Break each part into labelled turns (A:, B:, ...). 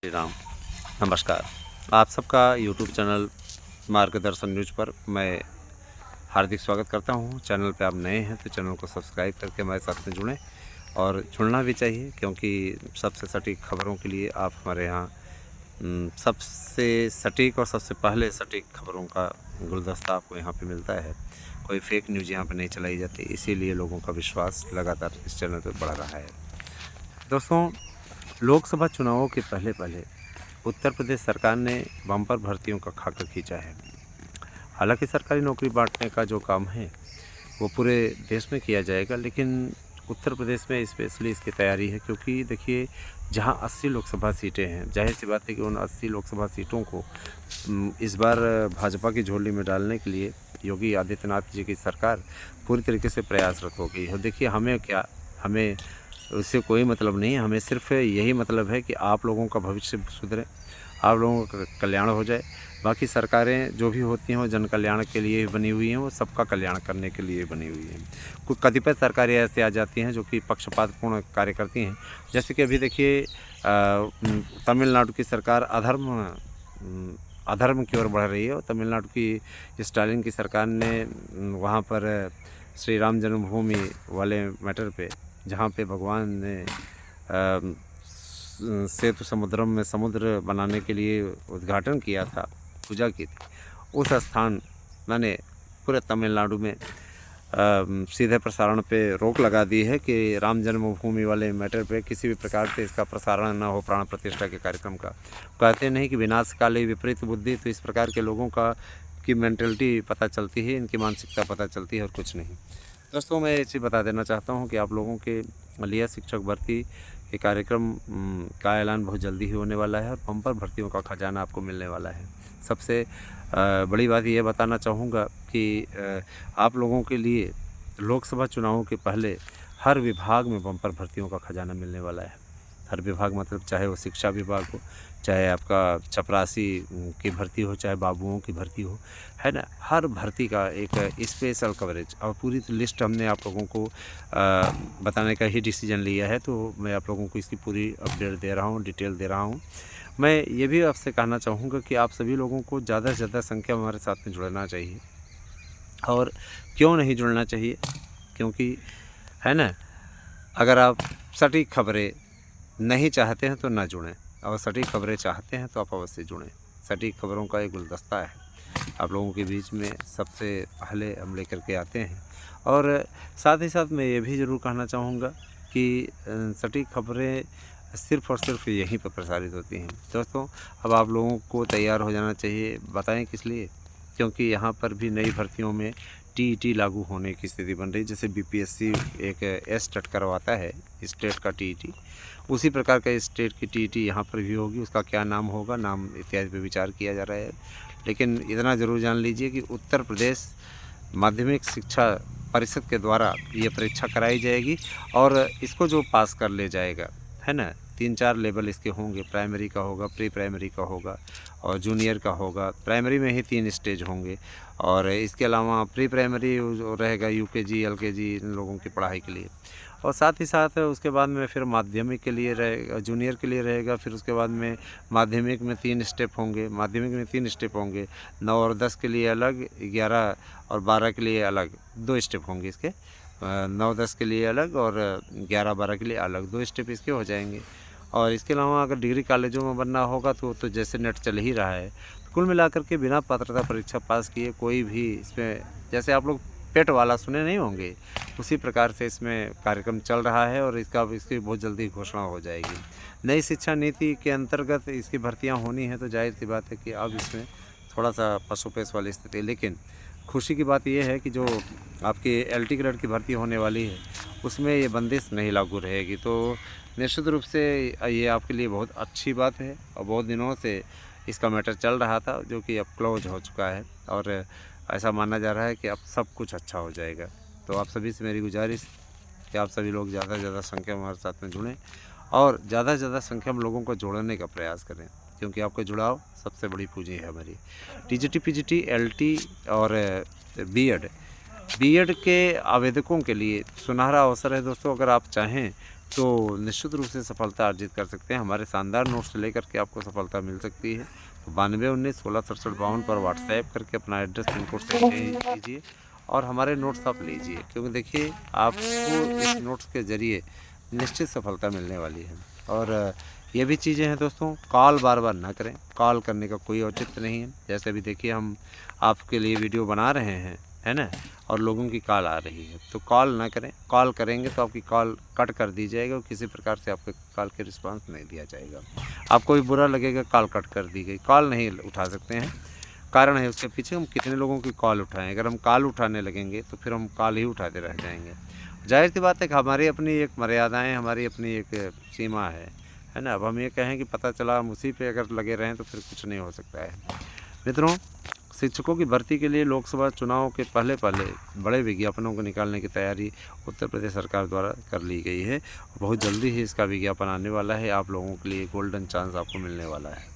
A: श्री राम। नमस्कार। आप सबका यूट्यूब चैनल मार्गदर्शन न्यूज़ पर मैं हार्दिक स्वागत करता हूं। चैनल पे आप नए हैं तो चैनल को सब्सक्राइब करके हमारे साथ में जुड़ें और जुड़ना भी चाहिए, क्योंकि सबसे सटीक खबरों के लिए आप हमारे यहाँ सबसे सटीक और सबसे पहले सटीक खबरों का गुलदस्ता आपको यहाँ पे मिलता है। कोई फेक न्यूज़ यहाँ पे नहीं चलाई जाती, इसीलिए लोगों का विश्वास लगातार इस चैनल पर बढ़ रहा है। दोस्तों, लोकसभा चुनावों के पहले उत्तर प्रदेश सरकार ने बम्पर भर्तियों का खाका खींचा है। हालांकि सरकारी नौकरी बांटने का जो काम है वो पूरे देश में किया जाएगा, लेकिन उत्तर प्रदेश में स्पेशली इसकी तैयारी है, क्योंकि देखिए जहां 80 लोकसभा सीटें हैं, जाहिर सी बात है कि उन 80 लोकसभा सीटों को इस बार भाजपा की झोली में डालने के लिए योगी आदित्यनाथ जी की सरकार पूरी तरीके से प्रयासरत हो गई है। देखिए हमें उससे कोई मतलब नहीं है, हमें सिर्फ यही मतलब है कि आप लोगों का भविष्य सुधरे, आप लोगों का कल्याण हो जाए। बाकी सरकारें जो भी होती हैं वो जन कल्याण के लिए बनी हुई हैं, वो सबका कल्याण करने के लिए बनी हुई हैं। कुछ कतिपय सरकारें ऐसे आ जाती हैं जो कि पक्षपातपूर्ण कार्य करती हैं, जैसे कि अभी देखिए तमिलनाडु की सरकार अधर्म की ओर बढ़ रही है। और तमिलनाडु की स्टालिन की सरकार ने वहाँ पर श्री राम जन्मभूमि वाले मैटर पे, जहाँ पे भगवान ने सेतु समुद्रम में समुद्र बनाने के लिए उद्घाटन किया था, पूजा की थी, उस स्थान मैंने पूरे तमिलनाडु में सीधे प्रसारण पे रोक लगा दी है कि राम जन्मभूमि वाले मैटर पे किसी भी प्रकार से इसका प्रसारण न हो, प्राण प्रतिष्ठा के कार्यक्रम का। कहते नहीं कि विनाश काले विपरीत बुद्धि, तो इस प्रकार के लोगों की मेंटलिटी पता चलती है, इनकी मानसिकता पता चलती है और कुछ नहीं। दोस्तों, मैं ये चीज़ बता देना चाहता हूँ कि आप लोगों के लिए शिक्षक भर्ती के कार्यक्रम का ऐलान बहुत जल्दी ही होने वाला है और बम्पर भर्तियों का खजाना आपको मिलने वाला है। सबसे बड़ी बात ये बताना चाहूँगा कि आप लोगों के लिए लोकसभा चुनावों के पहले हर विभाग में बम्पर भर्तियों का खजाना मिलने वाला है। हर विभाग मतलब चाहे वो शिक्षा विभाग हो, चाहे आपका चपरासी की भर्ती हो, चाहे बाबुओं की भर्ती हो, है ना। हर भर्ती का एक स्पेशल कवरेज और पूरी लिस्ट हमने आप लोगों को बताने का ही डिसीजन लिया है, तो मैं आप लोगों को इसकी पूरी अपडेट दे रहा हूँ, डिटेल दे रहा हूँ। मैं ये भी आपसे कहना चाहूँगा कि आप सभी लोगों को ज़्यादा से ज़्यादा संख्या में हमारे साथ में जुड़ना चाहिए। और क्यों नहीं जुड़ना चाहिए? क्योंकि है ना, अगर आप सटीक खबरें नहीं चाहते हैं तो ना जुड़ें, और सटीक खबरें चाहते हैं तो आप अवश्य जुड़ें। सटीक खबरों का एक गुलदस्ता है, आप लोगों के बीच में सबसे पहले हम लेकर के आते हैं। और साथ ही साथ मैं ये भी ज़रूर कहना चाहूँगा कि सटीक खबरें सिर्फ़ और सिर्फ यहीं पर प्रसारित होती हैं। दोस्तों, अब आप लोगों को तैयार हो जाना चाहिए। बताएं किस लिए? क्योंकि यहाँ पर भी नई भर्तियों में टीईटी लागू होने की स्थिति बन रही है। जैसे बीपीएससी एक टेट करवाता है, स्टेट का टीईटी, उसी प्रकार का स्टेट की टीईटी यहाँ पर भी होगी। उसका क्या नाम होगा, नाम इत्यादि पे विचार किया जा रहा है। लेकिन इतना ज़रूर जान लीजिए कि उत्तर प्रदेश माध्यमिक शिक्षा परिषद के द्वारा ये परीक्षा कराई जाएगी, और इसको जो पास कर ले जाएगा, है ना, 3-4 लेवल इसके होंगे। प्राइमरी का होगा, प्री प्राइमरी का होगा और जूनियर का होगा। प्राइमरी में ही 3 स्टेज होंगे, और इसके अलावा प्री प्राइमरी जो रहेगा यूकेजी, एलकेजी इन लोगों की पढ़ाई के लिए। और साथ ही साथ उसके बाद में फिर माध्यमिक के लिए रहेगा, जूनियर के लिए रहेगा। फिर उसके बाद में माध्यमिक में 3 स्टेप होंगे, माध्यमिक में 3 स्टेप होंगे। 9 और 10 के लिए अलग, 11 और 12 के लिए अलग 2 स्टेप होंगे इसके। 9-10 के लिए अलग और 11-12 के लिए अलग 2 स्टेप इसके हो जाएंगे। और इसके अलावा अगर डिग्री कॉलेजों में बनना होगा तो जैसे नेट चल ही रहा है, कुल मिलाकर के बिना पात्रता परीक्षा पास किए कोई भी इसमें, जैसे आप लोग पेट वाला सुने नहीं होंगे, उसी प्रकार से इसमें कार्यक्रम चल रहा है और इसकी बहुत जल्दी घोषणा हो जाएगी। नई शिक्षा नीति के अंतर्गत इसकी भर्तियां होनी है, तो जाहिर सी बात है कि अब इसमें थोड़ा सा पशुपेश वाली स्थिति है। लेकिन खुशी की बात यह है कि जो आपकी एलटी ग्रेड की भर्ती होने वाली है, उसमें ये बंदिश नहीं लागू रहेगी। तो निश्चित रूप से ये आपके लिए बहुत अच्छी बात है, और बहुत दिनों से इसका मैटर चल रहा था, जो कि अब क्लोज हो चुका है, और ऐसा माना जा रहा है कि अब सब कुछ अच्छा हो जाएगा। तो आप सभी से मेरी गुजारिश कि आप सभी लोग ज़्यादा से ज़्यादा संख्या में हमारे साथ में जुड़ें, और ज़्यादा से ज़्यादा संख्या में लोगों को जोड़ने का प्रयास करें, क्योंकि आपका जुड़ाव सबसे बड़ी पूंजी है हमारी। टीजीटी, पीजीटी, एलटी और बीएड के आवेदकों के लिए सुनहरा अवसर है दोस्तों। अगर आप चाहें तो निश्चित रूप से सफलता अर्जित कर सकते हैं। हमारे शानदार नोट्स लेकर के आपको सफलता मिल सकती है। तो 9219 16 67 52 पर व्हाट्सएप करके अपना एड्रेस पिन कोड सेंड कीजिए और हमारे नोट्स आप लीजिए, क्योंकि देखिए आपको इस नोट्स के ज़रिए निश्चित सफलता मिलने वाली है। और ये भी चीज़ें हैं दोस्तों, कॉल बार बार ना करें, कॉल करने का कोई औचित्य नहीं है। जैसे अभी देखिए हम आपके लिए वीडियो बना रहे हैं, है ना, और लोगों की कॉल आ रही है, तो कॉल ना करें। कॉल करेंगे तो आपकी कॉल कट कर दी जाएगी और किसी प्रकार से आपके कॉल के रिस्पांस नहीं दिया जाएगा। आपको भी बुरा लगेगा, कॉल कट कर दी गई, कॉल नहीं उठा सकते हैं। कारण है उसके पीछे, हम कितने लोगों की कॉल उठाएं। अगर हम कॉल उठाने लगेंगे तो फिर हम कॉल ही उठाते रह जाएंगे। जाहिर सी बात है कि हमारी अपनी एक मर्यादाएँ, हमारी अपनी एक सीमा है ना। अब हम ये कहें कि पता चला हम उसी पे अगर लगे रहें तो फिर कुछ नहीं हो सकता है। मित्रों, शिक्षकों की भर्ती के लिए लोकसभा चुनाव के पहले बड़े विज्ञापनों को निकालने की तैयारी उत्तर प्रदेश सरकार द्वारा कर ली गई है। बहुत जल्दी ही इसका विज्ञापन आने वाला है। आप लोगों के लिए गोल्डन चांस आपको मिलने वाला है।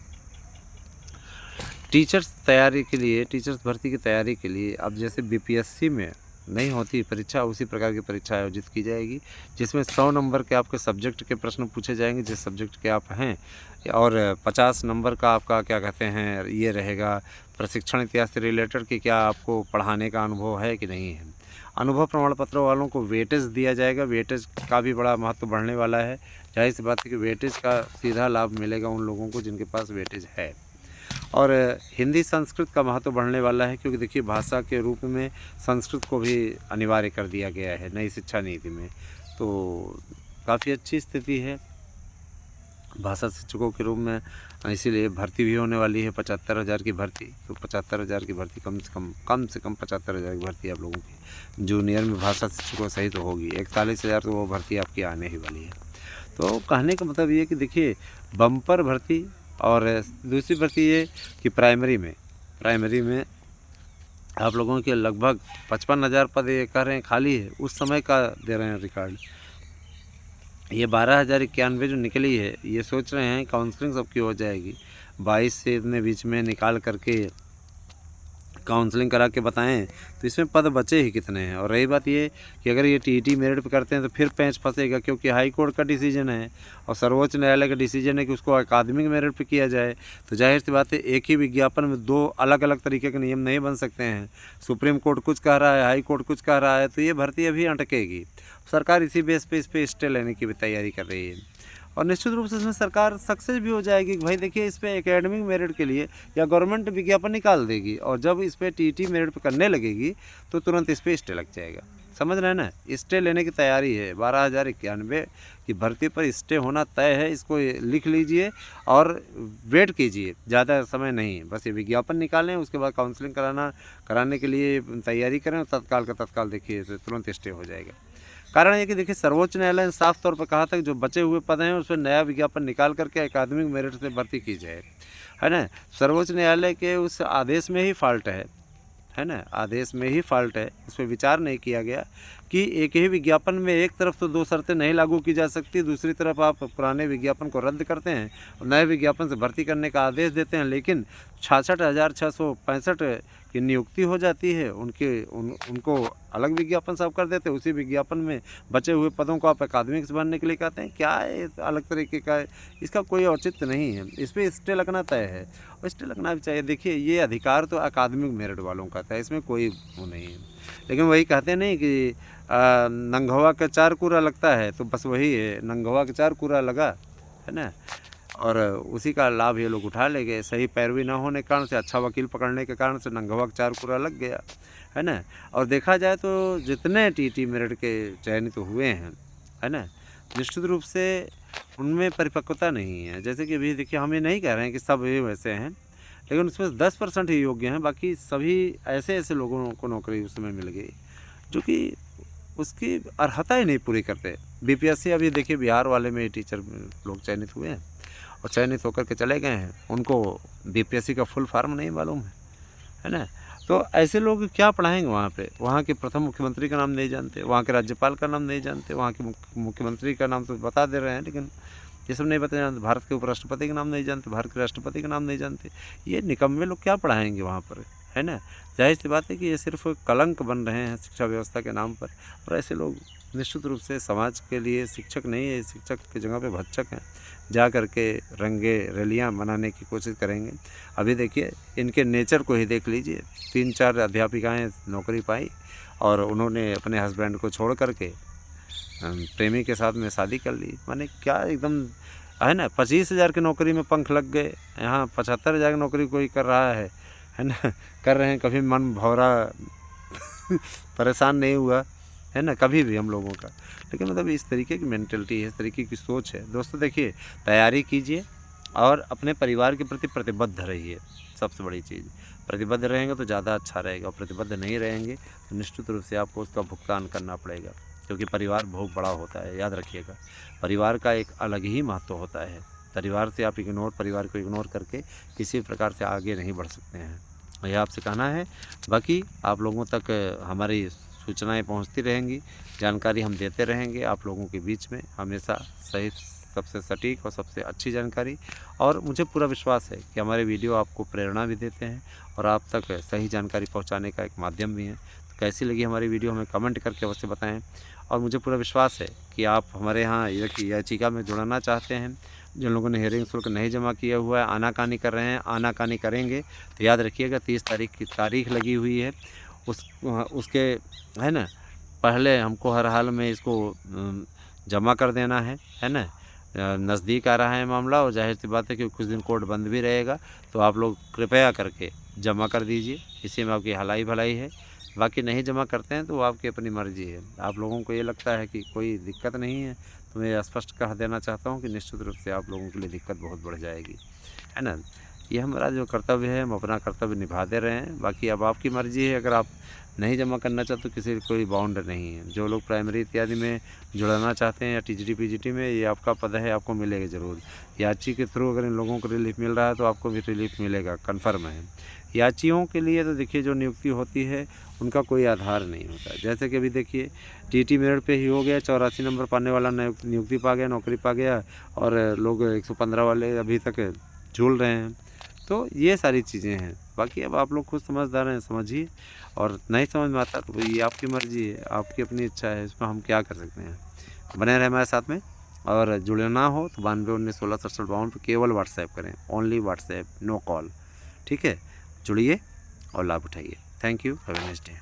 A: टीचर्स भर्ती की तैयारी के लिए अब जैसे बीपीएससी में नहीं होती परीक्षा, उसी प्रकार की परीक्षा आयोजित की जाएगी, जिसमें 100 नंबर के आपके सब्जेक्ट के प्रश्न पूछे जाएंगे, जिस सब्जेक्ट के आप हैं, और 50 नंबर का आपका क्या कहते हैं ये रहेगा प्रशिक्षण इतिहास से रिलेटेड कि क्या आपको पढ़ाने का अनुभव है कि नहीं है। अनुभव प्रमाण पत्र वालों को वेटेज दिया जाएगा। वेटेज का भी बड़ा महत्व बढ़ने वाला है। जाहिर सी बात है कि वेटेज का सीधा लाभ मिलेगा उन लोगों को जिनके पास वेटेज है। और हिंदी संस्कृत का महत्व बढ़ने वाला है, क्योंकि देखिए भाषा के रूप में संस्कृत को भी अनिवार्य कर दिया गया है नई शिक्षा नीति में। तो काफ़ी अच्छी स्थिति है भाषा शिक्षकों के रूप में। इसीलिए भर्ती भी होने वाली है 75,000 की भर्ती। तो 75,000 की भर्ती कम से कम 75,000 की भर्ती आप लोगों की जूनियर में भाषा शिक्षकों सहित तो होगी। 41,000 तो वो भर्ती आपकी आने ही वाली है। तो कहने का मतलब ये कि देखिए बम्पर भर्ती। और दूसरी भर्ती ये कि प्राइमरी में आप लोगों के लगभग 55,000 पद ये कह रहे हैं खाली है, उस समय का दे रहे हैं रिकॉर्ड। ये 12,091 जो निकली है, ये सोच रहे हैं काउंसलिंग सबकी हो जाएगी। 22 से इतने बीच में निकाल करके काउंसलिंग करा के बताएं तो इसमें पद बचे ही कितने हैं। और रही बात ये कि अगर ये टीईटी मेरिट पे करते हैं तो फिर पेंच फंसेगा, क्योंकि हाई कोर्ट का डिसीजन है और सर्वोच्च न्यायालय का डिसीजन है कि उसको अकादमिक मेरिट पे किया जाए। तो जाहिर सी बात है एक ही विज्ञापन में दो अलग अलग तरीके के नियम नहीं बन सकते हैं। सुप्रीम कोर्ट कुछ कह रहा है, हाई कोर्ट कुछ कह रहा है, तो ये भर्ती अभी अटकेगी। सरकार इसी बेस पे इस पर स्टे लेने की भी तैयारी कर रही है और निश्चित रूप से इसमें सरकार सक्सेस भी हो जाएगी कि भाई देखिए इस पर एकेडमिक मेरिट के लिए या गवर्नमेंट विज्ञापन निकाल देगी, और जब इस पर टीटी मेरिट पे करने लगेगी तो तुरंत इस पर स्टे लग जाएगा। समझ रहे हैं ना, स्टे लेने की तैयारी है। 12,091 की भर्ती पर स्टे होना तय है। इसको लिख लीजिए और वेट कीजिए, ज़्यादा समय नहीं, बस ये विज्ञापन निकालें, उसके बाद काउंसलिंग कराने के लिए तैयारी करें और तत्काल का तत्काल देखिए तो तुरंत स्टे हो जाएगा। कारण ये कि देखिए सर्वोच्च न्यायालय ने साफ तौर पर कहा था कि जो बचे हुए पद हैं उस पर नया विज्ञापन निकाल करके अकादमिक मेरिट से भर्ती की जाए, है ना। सर्वोच्च न्यायालय के उस आदेश में ही फॉल्ट है ना, आदेश में ही फॉल्ट है। उस पर विचार नहीं किया गया कि एक ही विज्ञापन में एक तरफ तो दो शर्तें नहीं लागू की जा सकती, दूसरी तरफ आप पुराने विज्ञापन को रद्द करते हैं और नए विज्ञापन से भर्ती करने का आदेश देते हैं, लेकिन 66,665 की नियुक्ति हो जाती है, उनको अलग विज्ञापन सब कर देते हैं। उसी विज्ञापन में बचे हुए पदों को आप अकादमिक से भरने के लिए कहते हैं। क्या है अलग तरीके का है, इसका कोई औचित्य नहीं है। इस पर स्टे लगना तय है और स्टे लगना भी चाहिए। देखिए ये अधिकार तो अकादमिक मेरिट वालों का था, इसमें कोई वो नहीं है। लेकिन वही कहते नहीं कि नंगवा का 4 कूरा लगता है, तो बस वही है, नंगवा का 4 कूरा लगा, है ना, और उसी का लाभ ये लोग उठा ले गए। सही पैरवी ना होने के कारण से, अच्छा वकील पकड़ने के कारण से नंगवा का 4 कूरा लग गया, है ना। और देखा जाए तो जितने टीटी मेरिट के चयनित हुए हैं, है ना, निश्चित रूप से उनमें परिपक्वता नहीं है। जैसे कि अभी देखिए हम ये नहीं कह रहे हैं कि सब ये वैसे हैं, लेकिन उसमें 10% ही योग्य हैं, बाकी सभी ऐसे लोगों को नौकरी उस समय मिल गई जो कि उसकी अर्हता ही नहीं पूरी करते। बीपीएससी अभी देखिए बिहार वाले में टीचर लोग चयनित हुए हैं और चयनित होकर के चले गए हैं, उनको बीपीएससी का फुल फॉर्म नहीं मालूम है ना। तो ऐसे लोग क्या पढ़ाएंगे वहाँ पे। वहाँ के प्रथम मुख्यमंत्री का नाम नहीं जानते, वहाँ के राज्यपाल का नाम नहीं जानते, वहाँ के मुख्यमंत्री का नाम तो बता दे रहे हैं, लेकिन ये सब नहीं पता जानते। भारत के उपराष्ट्रपति का नाम नहीं जानते, भारत के राष्ट्रपति का नाम नहीं जानते। ये निकम्मे लोग क्या पढ़ाएंगे वहाँ पर, है ना। जाहिर सी बात है कि ये सिर्फ कलंक बन रहे हैं शिक्षा व्यवस्था के नाम पर, और ऐसे लोग निश्चित रूप से समाज के लिए शिक्षक नहीं है, शिक्षक की जगह पे भक्षक हैं। जा कर के रंगे रैलियाँ मनाने की कोशिश करेंगे। अभी देखिए इनके नेचर को ही देख लीजिए, 3-4 अध्यापिकाएँ नौकरी पाई और उन्होंने अपने हस्बैंड को छोड़ कर के प्रेमी के साथ में शादी कर ली। माने क्या एकदम है ना, 25,000 की नौकरी में पंख लग गए, यहाँ 75,000 की नौकरी कोई कर रहा है ना, कर रहे हैं। कभी मन भौरा परेशान नहीं हुआ है ना, कभी भी हम लोगों का। लेकिन मतलब इस तरीके की मेंटलिटी है, इस तरीके की सोच है। दोस्तों देखिए, तैयारी कीजिए और अपने परिवार के प्रति प्रतिबद्ध रहिए। सबसे बड़ी चीज़, प्रतिबद्ध रहेंगे तो ज़्यादा अच्छा रहेगा, और प्रतिबद्ध नहीं रहेंगे तो निश्चित रूप से आपको उसका भुगतान करना पड़ेगा, क्योंकि परिवार बहुत बड़ा होता है। याद रखिएगा, परिवार का एक अलग ही महत्व होता है। परिवार को इग्नोर करके किसी प्रकार से आगे नहीं बढ़ सकते हैं, यह आपसे कहना है। बाकी आप लोगों तक हमारी सूचनाएं पहुंचती रहेंगी, जानकारी हम देते रहेंगे आप लोगों के बीच में, हमेशा सही, सबसे सटीक और सबसे अच्छी जानकारी। और मुझे पूरा विश्वास है कि हमारे वीडियो आपको प्रेरणा भी देते हैं और आप तक सही जानकारी पहुंचाने का एक माध्यम भी है। तो कैसी लगी हमारी वीडियो हमें कमेंट करके अवश्य बताएं। और मुझे पूरा विश्वास है कि आप हमारे यहाँ याचिका में जुड़ना चाहते हैं। जिन लोगों ने हियरिंग शुल्क नहीं जमा किया हुआ है, आनाकानी कर रहे हैं, आनाकानी करेंगे, तो याद रखिएगा 30 तारीख की तारीख लगी हुई है। उसके है ना, पहले हमको हर हाल में इसको जमा कर देना है ना। नज़दीक आ रहा है मामला, और जाहिर सी बात है कि कुछ दिन कोर्ट बंद भी रहेगा, तो आप लोग कृपया करके जमा कर दीजिए, इसी में आपकी हलाई भलाई है। बाकी नहीं जमा करते हैं तो वो आपकी अपनी मर्ज़ी है। आप लोगों को ये लगता है कि कोई दिक्कत नहीं है, तो मैं स्पष्ट कह देना चाहता हूँ कि निश्चित रूप से आप लोगों के लिए दिक्कत बहुत बढ़ जाएगी, है ना। ये हमारा जो कर्तव्य है, हम अपना कर्तव्य निभाते रहे हैं। बाकी अब आपकी मर्ज़ी है, अगर आप नहीं जमा करना चाहते तो किसी कोई बाउंड नहीं है। जो लोग प्राइमरी इत्यादि में जुड़ना चाहते हैं या टीजीटी पीजीटी में, ये आपका पद है, आपको मिलेगा ज़रूर। याची के थ्रू अगर इन लोगों को रिलीफ मिल रहा है तो आपको भी रिलीफ मिलेगा, कन्फर्म है। याचियों के लिए तो देखिए जो नियुक्ति होती है उनका कोई आधार नहीं होता। जैसे कि अभी देखिए टीटी मेरिट पे ही हो गया, 84 नंबर पाने वाला नियुक्ति पा गया, नौकरी पा गया, और लोग 115 वाले अभी तक झूल रहे हैं। तो ये सारी चीज़ें हैं। बाकी अब आप लोग खुद समझदार हैं, समझिए, और नहीं समझ में आता तो ये आपकी मर्ज़ी है, आपकी अपनी इच्छा है, इसमें हम क्या कर सकते हैं। बने रहें हमारे साथ में, और जुड़ना हो तो 92 19 16 67 52 पर केवल व्हाट्सएप करें, ओनली व्हाट्सएप, नो कॉल, ठीक है। जुड़िए और लाभ उठाइए। Thank you, have a nice day.